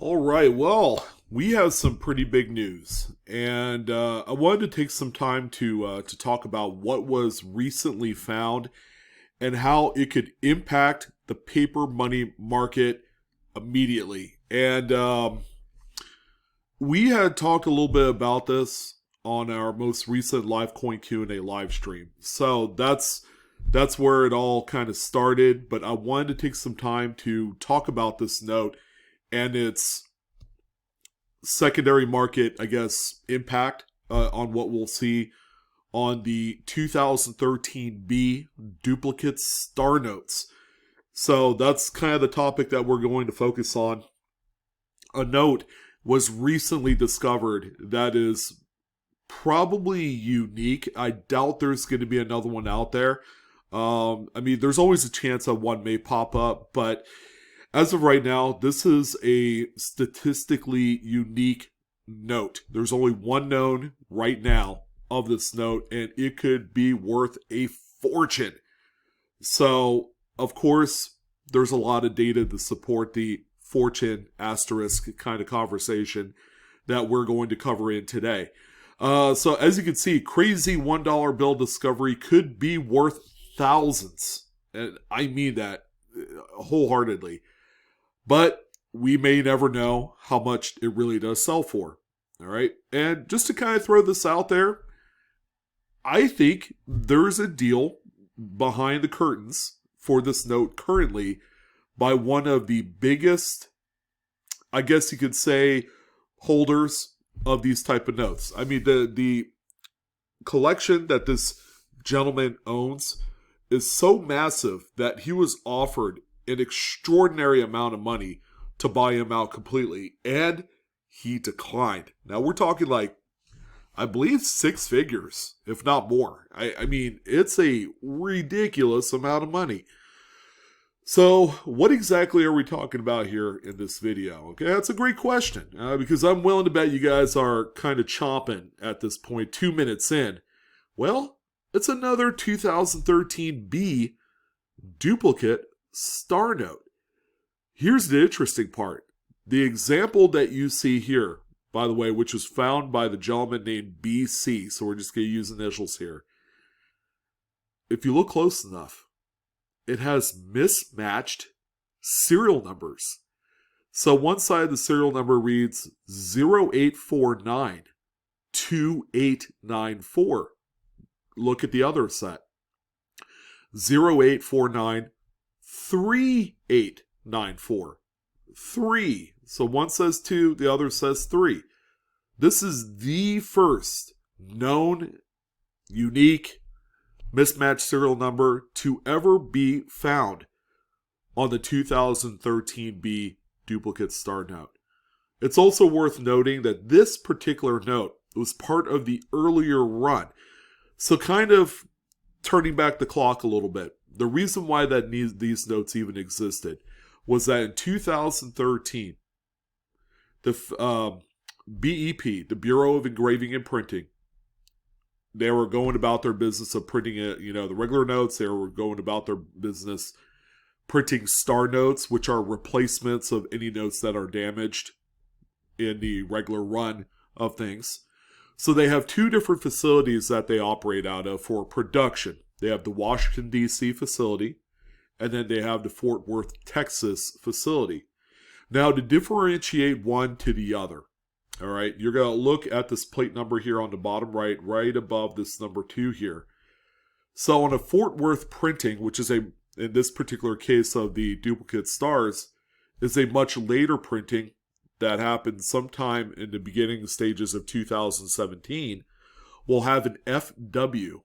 All right, well, we have some pretty big news, and I wanted to take some time to talk about what was recently found and how it could impact the paper money market immediately. And we had talked a little bit about this on our most recent live coin Q&A live stream, so that's where it all kind of started. But I wanted to take some time to talk about this note and its secondary market, I guess, impact on what we'll see on the 2013 B duplicate star notes. So that's kind of the topic that we're going to focus on. A note was recently discovered that is probably unique. I doubt there's going to be another one out there. I mean, there's always a chance that one may pop up, but as of right now, this is a statistically unique note. There's only one known right now of this note, and it could be worth a fortune. So, of course, there's a lot of data to support the fortune asterisk kind of conversation that we're going to cover in today. So, as you can see, crazy $1 bill discovery could be worth thousands. And I mean that wholeheartedly. But we may never know how much it really does sell for. All right. And just to kind of throw this out there, I think there's a deal behind the curtains for this note currently by one of the biggest, I guess you could say, holders of these type of notes. I mean, the collection that this gentleman owns is so massive that he was offered an extraordinary amount of money to buy him out completely, and he declined. Now we're talking like, I believe, six figures, if not more. I mean, it's a ridiculous amount of money. So what exactly are we talking about here in this video? Okay, that's a great question, because I'm willing to bet you guys are kind of chomping at this point, 2 minutes in. Well, it's another 2013 B duplicate star note. Here's the interesting part. The example that you see here, by the way, which was found by the gentleman named BC, so we're just going to use initials here. If you look close enough, it has mismatched serial numbers. So one side of the serial number reads 0849 2894. Look at the other set. 0849 3894. 3. So one says 2, the other says 3. This is the first known, unique, mismatched serial number to ever be found on the 2013 B duplicate star note. It's also worth noting that this particular note was part of the earlier run. So kind of turning back the clock a little bit, the reason why that these notes even existed was that in 2013, the BEP, the Bureau of Engraving and Printing, they were going about their business of printing the regular notes. They were going about their business printing star notes, which are replacements of any notes that are damaged in the regular run of things. So they have two different facilities that they operate out of for production. They have the Washington, D.C. facility, and then they have the Fort Worth, Texas facility. Now, to differentiate one to the other, all right, you're going to look at this plate number here on the bottom right above this number 2 here. So on a Fort Worth printing, which is in this particular case of the duplicate stars, is a much later printing that happened sometime in the beginning stages of 2017, will have an FW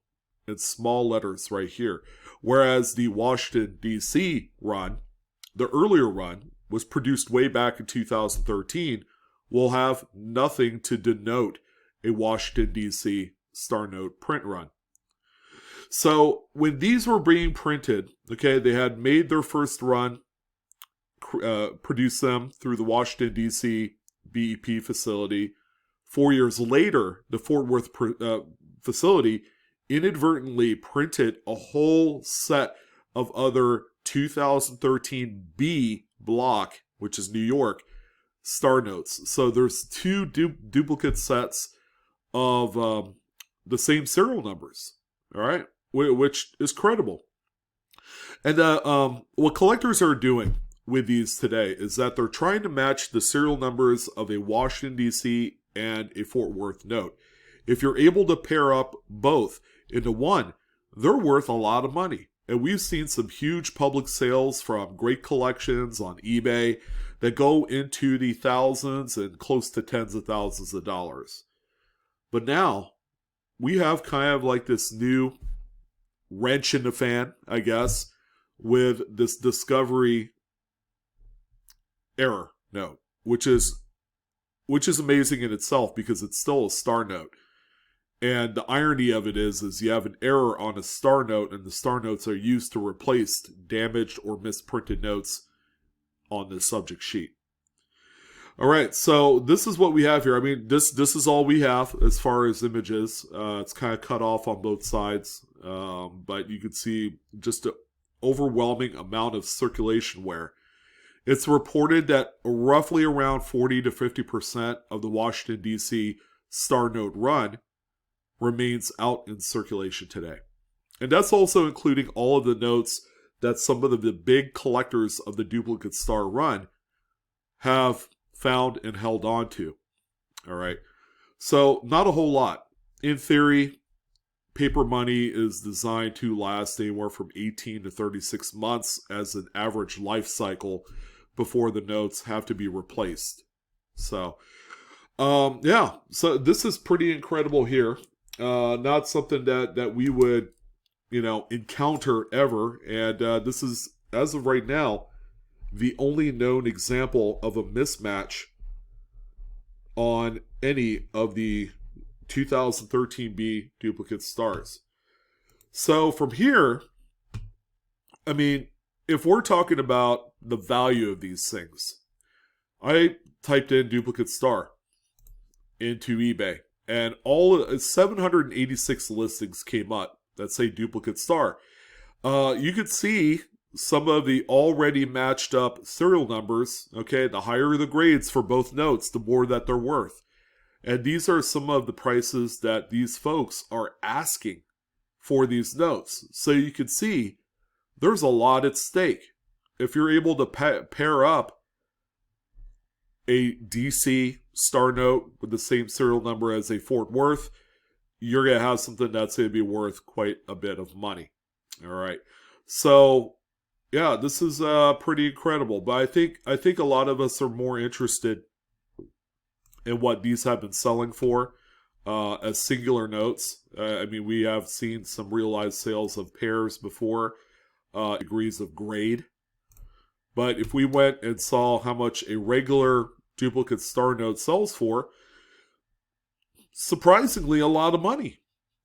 in small letters right here. Whereas the Washington, D.C. run, the earlier run, was produced way back in 2013, will have nothing to denote a Washington, D.C. star note print run. So when these were being printed, okay, they had made their first run, produced them through the Washington, D.C. BEP facility. 4 years later, the Fort Worth facility inadvertently printed a whole set of other 2013 B block, which is New York, star notes. So there's two duplicate sets of the same serial numbers. All right, which is credible. And what collectors are doing with these today is that they're trying to match the serial numbers of a Washington, D.C. and a Fort Worth note. If you're able to pair up both into one, they're worth a lot of money. And we've seen some huge public sales from great collections on eBay that go into the thousands and close to tens of thousands of dollars. But now, we have kind of like this new wrench in the fan, I guess, with this discovery error note, which is amazing in itself because it's still a star note. And the irony of it is you have an error on a star note, and the star notes are used to replace damaged or misprinted notes on the subject sheet. All right, so this is what we have here. I mean, this is all we have as far as images. It's kind of cut off on both sides, but you can see just an overwhelming amount of circulation wear. It's reported that roughly around 40 to 50% of the Washington, D.C. star note run remains out in circulation today. And that's also including all of the notes that some of the big collectors of the duplicate star run have found and held on to. All right. So not a whole lot. In theory, paper money is designed to last anywhere from 18 to 36 months as an average life cycle before the notes have to be replaced. So, yeah. So this is pretty incredible here. Not something that we would, encounter ever. And this is, as of right now, the only known example of a mismatch on any of the 2013B duplicate stars. So from here, I mean, if we're talking about the value of these things, I typed in duplicate star into eBay, and all 786 listings came up that say duplicate star. You could see some of the already matched up serial numbers. Okay, the higher the grades for both notes, the more that they're worth. And these are some of the prices that these folks are asking for these notes. So you can see there's a lot at stake. If you're able to pair up a DC star note with the same serial number as a Fort Worth, you're going to have something that's going to be worth quite a bit of money. All right. So, yeah, this is pretty incredible. But I think a lot of us are more interested in what these have been selling for as singular notes. I mean, we have seen some realized sales of pairs before, degrees of grade. But if we went and saw how much a regular duplicate star note sells for, surprisingly a lot of money.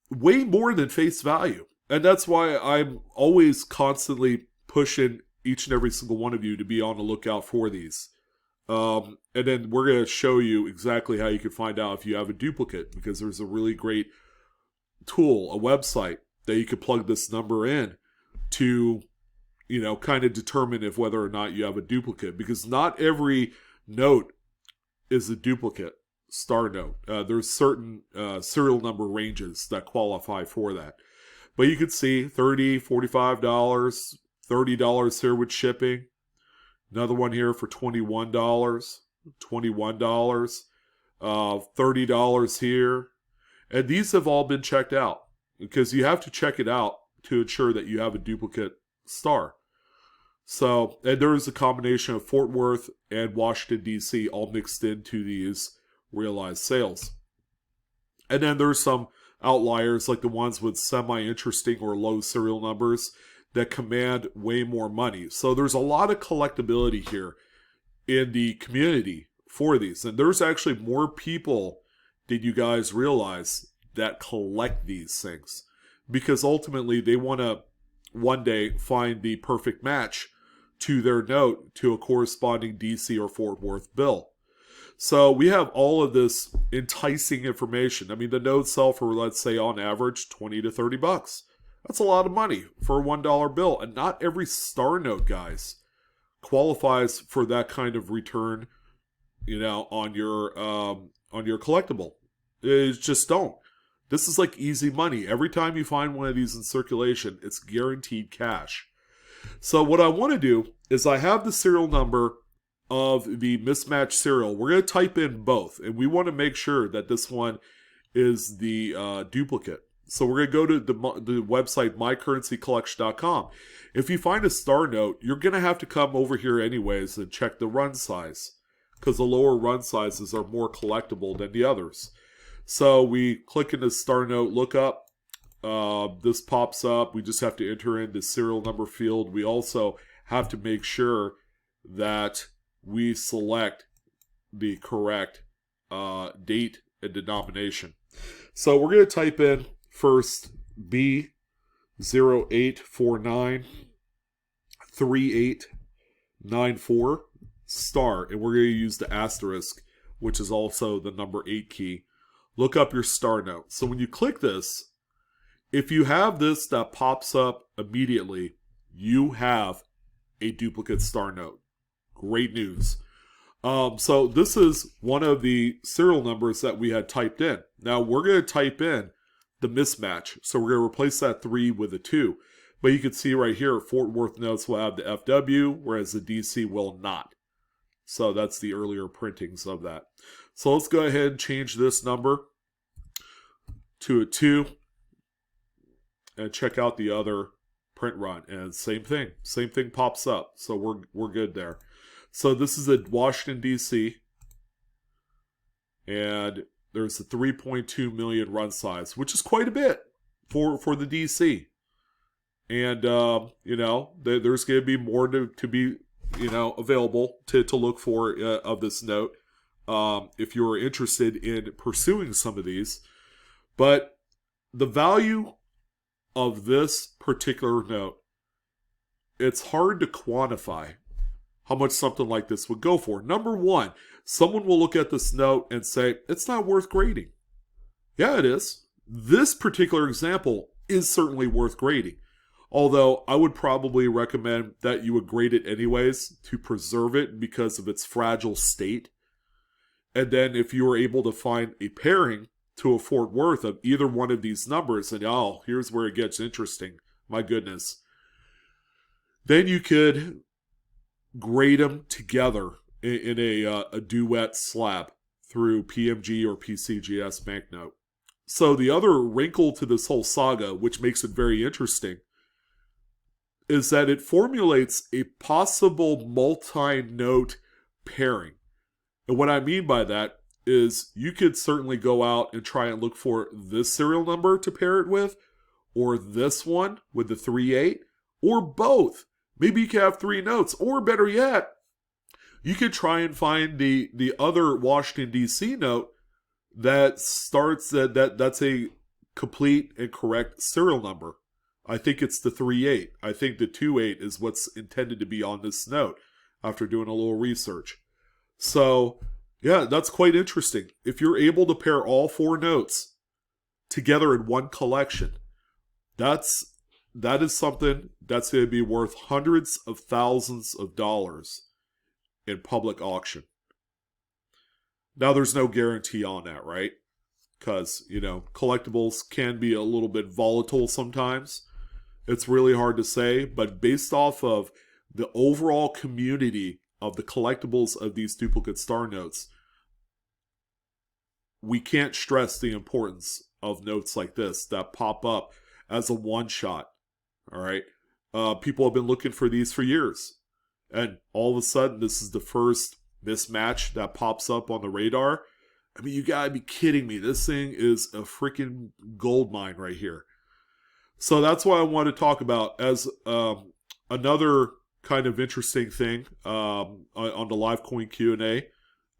Way more than face value. And that's why I'm always constantly pushing each and every single one of you to be on the lookout for these. And then we're going to show you exactly how you can find out if you have a duplicate, because there's a really great tool, a website, that you can plug this number in to, kind of determine if whether or not you have a duplicate, because not every note is a duplicate star note. There's certain serial number ranges that qualify for that. But you can see $30, $45, $30 here with shipping. Another one here for $21, $21, $30 here. And these have all been checked out, because you have to check it out to ensure that you have a duplicate star. So, and there is a combination of Fort Worth and Washington, D.C. all mixed into these realized sales. And then there's some outliers, like the ones with semi-interesting or low serial numbers that command way more money. So there's a lot of collectability here in the community for these. And there's actually more people than you guys realize that collect these things, because ultimately they want to one day find the perfect match to their note to a corresponding DC or Fort Worth bill. So we have all of this enticing information. I mean, the notes sell for, let's say, on average, $20 to $30. That's a lot of money for a $1 bill. And not every star note, guys, qualifies for that kind of return on your collectible. It just don't. This is like easy money. Every time you find one of these in circulation, it's guaranteed cash. So what I want to do is I have the serial number of the mismatched serial. We're going to type in both, and we want to make sure that this one is the duplicate. So we're going to go to the website mycurrencycollection.com. If you find a star note, you're going to have to come over here anyways and check the run size, because the lower run sizes are more collectible than the others. So we click into star note lookup. This pops up. We just have to enter in the serial number field. We also have to make sure that we select the correct date and denomination. So we're going to type in first B08493894 star, and we're going to use the asterisk, which is also the number 8 key. Look up your star note. So when you click this, if you have this that pops up immediately, you have a duplicate star note. Great news. So this is one of the serial numbers that we had typed in. Now we're going to type in the mismatch. So we're going to replace that 3 with a 2. But you can see right here, Fort Worth notes will have the FW, whereas the DC will not. So that's the earlier printings of that. So let's go ahead and change this number to a 2 and check out the other print run. And same thing pops up. So we're good there. So this is a Washington, D.C. And there's a 3.2 million run size, which is quite a bit for the D.C. And, there's going to be more to be, available to look for of this note if you're interested in pursuing some of these. But the value of this particular note, it's hard to quantify how much something like this would go for. Number one, someone will look at this note and say, it's not worth grading. Yeah, it is. This particular example is certainly worth grading. Although I would probably recommend that you would grade it anyways to preserve it because of its fragile state. And then if you were able to find a pairing to a Fort Worth of either one of these numbers, and here's where it gets interesting. My goodness. Then you could grade them together in a duet slab through PMG or PCGS banknote. So the other wrinkle to this whole saga, which makes it very interesting, is that it formulates a possible multi-note pairing. And what I mean by that is you could certainly go out and try and look for this serial number to pair it with, or this one with the 3-8, or both. Maybe you could have 3 notes, or better yet, you could try and find the other Washington, D.C. note that starts that's a complete and correct serial number. I think it's the 3-8. I think the 2-8 is what's intended to be on this note after doing a little research. So, yeah, that's quite interesting. If you're able to pair all 4 notes together in one collection, that is something that's going to be worth hundreds of thousands of dollars in public auction. Now, there's no guarantee on that, right? Because, collectibles can be a little bit volatile sometimes. It's really hard to say, but based off of the overall community of the collectibles of these duplicate star notes, we can't stress the importance of notes like this that pop up as a one-shot. All right, people have been looking for these for years, and all of a sudden, this is the first mismatch that pops up on the radar. I mean, you gotta be kidding me! This thing is a freaking gold mine right here. So that's what I want to talk about as another kind of interesting thing on the live coin Q&A.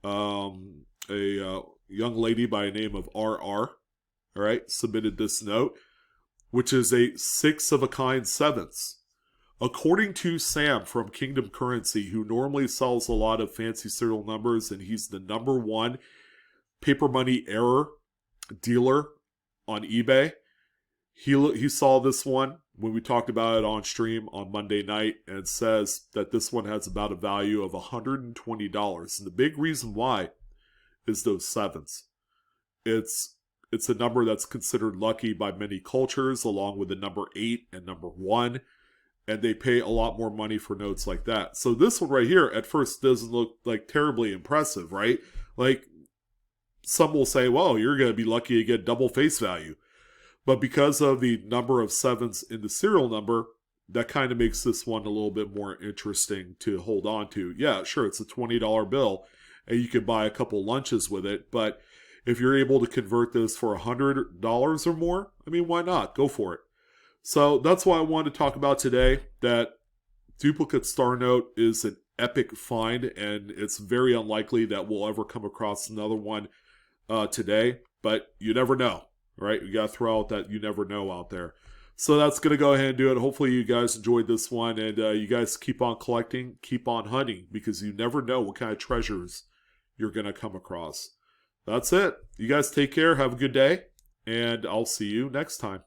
A young lady by the name of RR, all right, submitted this note, which is a 6 of a kind 7ths. According to Sam from Kingdom Currency, who normally sells a lot of fancy serial numbers, and he's the #1 paper money error dealer on eBay, he saw this one when we talked about it on stream on Monday night, and it says that this one has about a value of $120. And the big reason why is those sevens. It's a number that's considered lucky by many cultures, along with the number 8 and number 1, and they pay a lot more money for notes like that. So this one right here at first doesn't look like terribly impressive, right? Like, some will say, well, you're going to be lucky to get double face value. But because of the number of sevens in the serial number, that kind of makes this one a little bit more interesting to hold on to. Yeah, sure, it's a $20 bill, and you can buy a couple lunches with it, but if you're able to convert this for $100 or more, I mean, why not? Go for it. So that's why I wanted to talk about today, that duplicate star note is an epic find, and it's very unlikely that we'll ever come across another one today, but you never know, right? You got to throw out that you never know out there. So that's going to go ahead and do it. Hopefully you guys enjoyed this one, and you guys keep on collecting, keep on hunting, because you never know what kind of treasures you're going to come across. That's it. You guys take care. Have a good day, and I'll see you next time.